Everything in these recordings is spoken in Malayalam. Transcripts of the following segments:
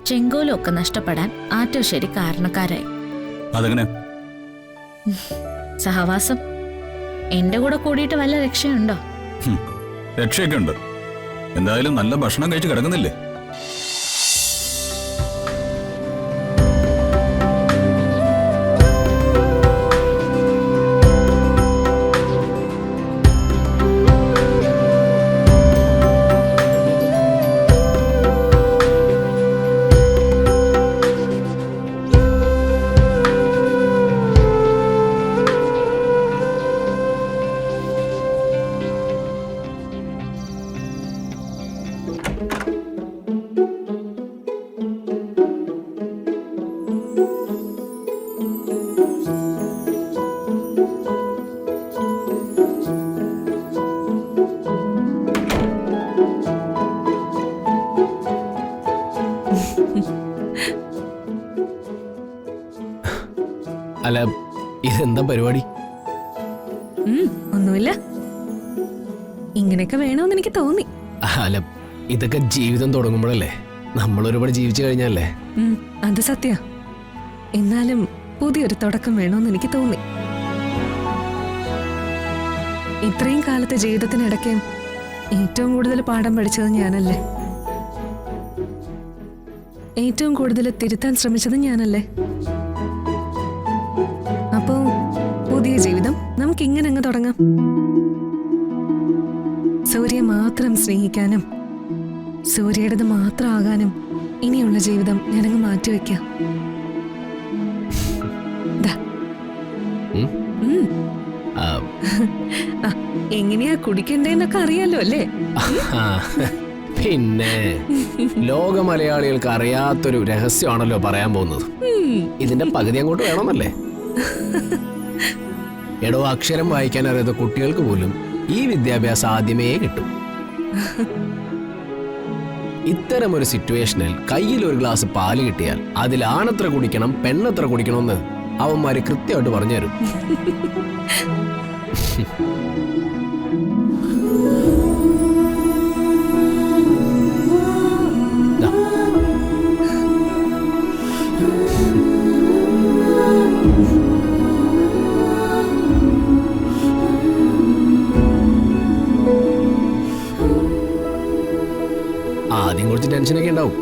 ചെങ്കോലും ഒക്കെ നഷ്ടപ്പെടാൻ ആറ്റോശ്ശേരി കാരണക്കാരായി. അതെങ്ങനെ? സഹവാസം. എന്റെ കൂടെ കൂടിയിട്ട് വല്ല രക്ഷയുണ്ടോ? രക്ഷയൊക്കെ ഉണ്ട്. എന്തായാലും നല്ല ഭക്ഷണം കഴിച്ച് കിടക്കുന്നില്ലേ? അല്ല, ഇതെന്താ പരിപാടി? ഒന്നുമില്ല, ഇങ്ങനെയൊക്കെ വേണമെന്ന് എനിക്ക് തോന്നി. അല്ല, ഇതൊക്കെ ജീവിതം തുടങ്ങുമ്പോഴല്ലേ, നമ്മൾ ഒരുപാട് ജീവിച്ചു കഴിഞ്ഞല്ലേ. അത് സത്യ. എന്നാലും പുതിയൊരു തുടക്കം വേണമെന്ന് എനിക്ക് തോന്നി. ഇത്രയും കാലത്തെ ജീവിതത്തിനിടയ്ക്ക് ഏറ്റവും കൂടുതൽ പാഠം പഠിച്ചത് ഞാനല്ലേ? ഏറ്റവും കൂടുതൽ തിരുത്താൻ ശ്രമിച്ചത് ഞാനല്ലേ? അപ്പോ പുതിയ ജീവിതം നമുക്ക് ഇങ്ങനെ അങ്ങ് തുടങ്ങാം. സൂര്യ മാത്രം സ്നേഹിക്കാനും സൂര്യയുടേത് മാത്രം ആകാനും ഇനിയുള്ള ജീവിതം ഞാനങ്ങ് മാറ്റിവെക്കാം. എങ്ങനെയാ കുടിക്കണ്ടേന്നൊക്കെ അറിയാലോ അല്ലേ? പിന്നെ ലോക മലയാളികൾക്ക് അറിയാത്തൊരു രഹസ്യമാണല്ലോ പറയാൻ പോകുന്നത്. ഇതിന്റെ പകുതി അങ്ങോട്ട് വേണമെന്നല്ലേ? എടോ, അക്ഷരം വായിക്കാൻ അറിയാത്ത കുട്ടികൾക്ക് പോലും ഈ വിദ്യാഭ്യാസം ആദ്യമേ കിട്ടും. ഇത്തരം ഒരു സിറ്റുവേഷനിൽ കയ്യിൽ ഒരു ഗ്ലാസ് പാല് കിട്ടിയാൽ അതിൽ ആണെത്ര കുടിക്കണം പെണ്ണെത്ര കുടിക്കണമെന്ന് അവന്മാര് കൃത്യമായിട്ട് പറഞ്ഞുതരും. ആദ്യം കുറച്ച് ടെൻഷനൊക്കെ ഉണ്ടാവും,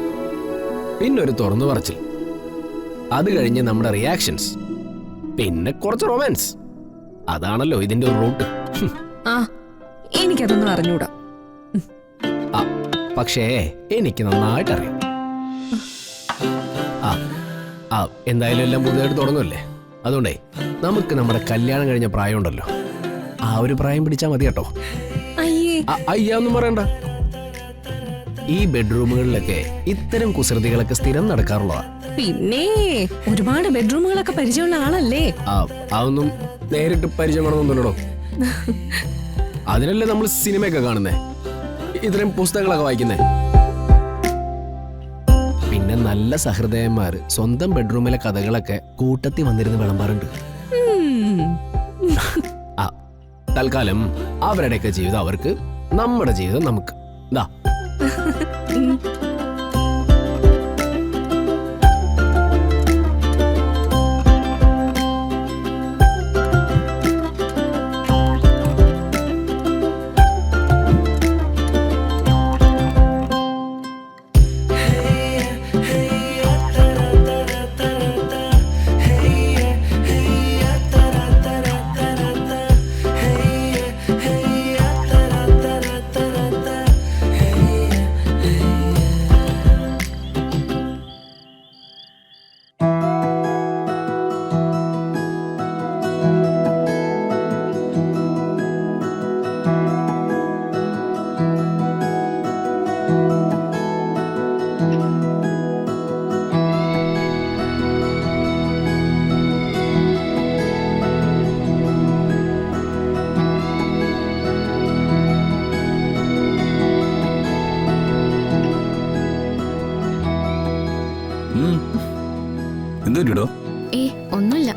പിന്നെ ഒരു തുറന്നു പറച്ചിൽ, അത് കഴിഞ്ഞ് നമ്മുടെ റിയാക്ഷൻസ്, പിന്നെ കുറച്ച് റൊമാൻസ്. അതാണല്ലോ ഇതിന്റെ ഒരു റൂട്ട്. എനിക്കതൊന്നും അറിഞ്ഞൂടാ. പക്ഷേ എനിക്ക് നന്നായിട്ടറിയാം. എന്തായാലും എല്ലാം പുതിയതായിട്ട് തുടങ്ങുമല്ലേ, അതുകൊണ്ടേ നമുക്ക് നമ്മുടെ കല്യാണം കഴിഞ്ഞ പ്രായം ഉണ്ടല്ലോ, ആ ഒരു പ്രായം പിടിച്ചാൽ മതി കേട്ടോ. അയ്യാന്നും പറയണ്ട. ഈ ബെഡ്റൂമുകളിലൊക്കെ ഇത്തരം കുസൃതികളൊക്കെ സ്ഥിരം നടക്കാറുള്ളതാ. പിന്നെ ഒരുപാട് ബെഡ്റൂമുകളൊക്കെ പരിചയമുള്ള ആളല്ലേ? അതൊന്നും നേരിട്ട് പരിചയമാണെന്നൊന്നുമില്ലടോ. അതിനല്ലേ നമ്മൾ സിനിമയൊക്കെ കാണുന്നേ, ഇത്രയും പുസ്തകങ്ങളൊക്കെ വായിക്കുന്നേ. പിന്നെ നല്ല സഹൃദയന്മാര് സ്വന്തം ബെഡ്റൂമിലെ കഥകളൊക്കെ കൂട്ടത്തിൽ വന്നിരുന്ന് വിളമ്പാറുണ്ട്. തൽക്കാലം അവരുടെയൊക്കെ ജീവിതം അവർക്ക്, നമ്മുടെ ജീവിതം നമുക്ക്. ദാ എന്തോ ഒന്നുമില്ല.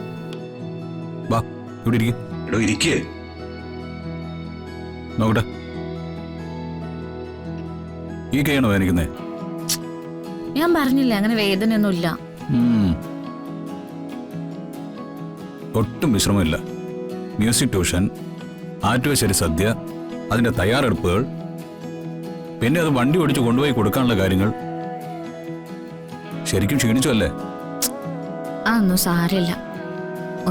വാ, ഇവിടെ ഇരിക്കേ. നോക്കട്ടെ, ഈ കൈയാണോ വേദനിക്കുന്നേ? ഞാൻ പറഞ്ഞില്ലേ അങ്ങനെ വേദനയൊന്നുമില്ല. ഒട്ടും വിശ്രമമില്ല. മ്യൂസിക് ട്യൂഷൻ, ആറ്റുവശ്ശേരി സദ്യ, അതിന്റെ തയ്യാറെടുപ്പുകൾ, പിന്നെ അത് വണ്ടി ഓടിച്ച് കൊണ്ടുപോയി കൊടുക്കാനുള്ള കാര്യങ്ങൾ. ശരിക്കും ക്ഷീണിച്ചു അല്ലേ? അതൊന്നും സാരമില്ല.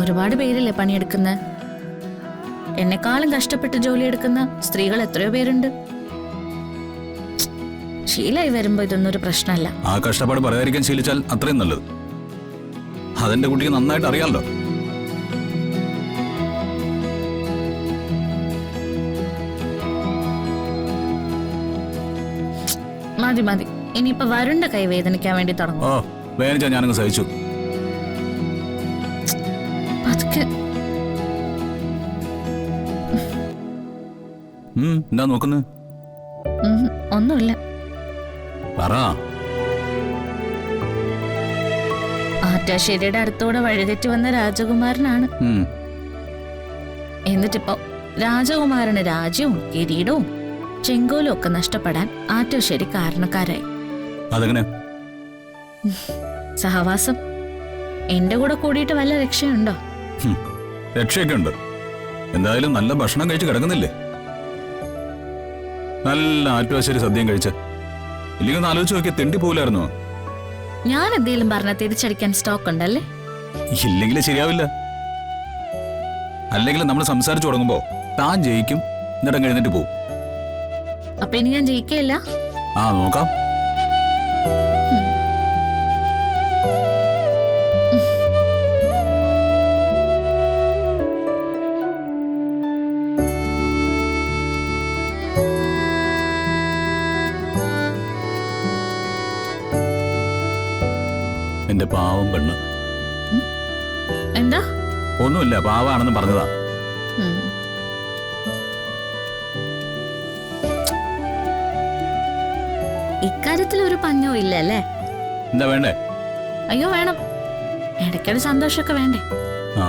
ഒരുപാട് പേരില്ലേ പണിയെടുക്കുന്ന. എന്നെക്കാളും കഷ്ടപ്പെട്ട് ജോലിയെടുക്കുന്ന സ്ത്രീകൾ എത്രയോ പേരുണ്ട്. ശീലമായി വരുമ്പോ ഇതൊന്നും ഒരു പ്രശ്നമല്ല. ആ കഷ്ടപ്പാട് പറയാതിരിക്കാൻ ശീലിച്ചാൽ അത്രയും നല്ലത്. അതെന്റെ കുട്ടിക്ക് നന്നായിട്ട് അറിയാമല്ലോ. മതി മതി, ഇനിയിപ്പൊ വരുണ്ട കൈ വേദനിക്കാൻ വേണ്ടി തുടങ്ങും. ഓ, വേദനിച്ചാ ഞാനങ്ങ് സഹിച്ചു. പതുക്കെ. എന്താ നോക്കുന്നത്? ഒന്നുമില്ല. പറ. ആറ്റാശ്ശേരിയുടെ അടുത്തോടെ വഴിതെറ്റി വന്ന രാജകുമാരനാണ്. എന്നിട്ടിപ്പോ രാജകുമാരന് രാജ്യവും കിരീടവും ചെങ്കോലും ഒക്കെ നഷ്ടപ്പെടാൻ ആറ്റാശ്ശേരി കാരണക്കാരായി. അതെങ്ങനെ? സഹവാസം. എന്റെ കൂടെ കൂടിയിട്ട് വല്ല രക്ഷയുണ്ടോ? രക്ഷയൊക്കെ ഉണ്ട്. എന്തായാലും നല്ല ഭക്ഷണം കഴിച്ച് കിടക്കുന്നില്ലേ? നല്ല ആറ്റുവശ്ശേരി സദ്യയും കഴിച്ച്. ഇല്ലെങ്കിൽ ഒന്ന് ആലോചിച്ച് നോക്കിയാൽ തെണ്ടി പോകില്ലായിരുന്നോ? ഞാൻ എന്തെങ്കിലും പറഞ്ഞ തിരിച്ചടിക്കാൻ സ്റ്റോക്ക് ഉണ്ടല്ലേ? ഇല്ലെങ്കിൽ ശരിയാവില്ല. അല്ലെങ്കിൽ നമ്മൾ സംസാരിച്ചു തുടങ്ങുമ്പോ താൻ ജയിക്കും, എന്നിട്ട് എഴുന്നേറ്റ് പോവും. അപ്പൊ ഇനി ഞാൻ ജയിക്കയില്ല? ആ, നോക്കാം. എന്റെ പാവം പെണ്ണ്. എന്താ? ഒന്നുമില്ല, പാവാണെന്ന് പറഞ്ഞതാ. ഇക്കാര്യത്തിൽ ഒരു പഞ്ഞോ ഇല്ല അല്ലേ? എന്താ വേണ്ടേ? അയ്യോ വേണം. ഇടയ്ക്കൊരു സന്തോഷമൊക്കെ വേണ്ടേ? ആ,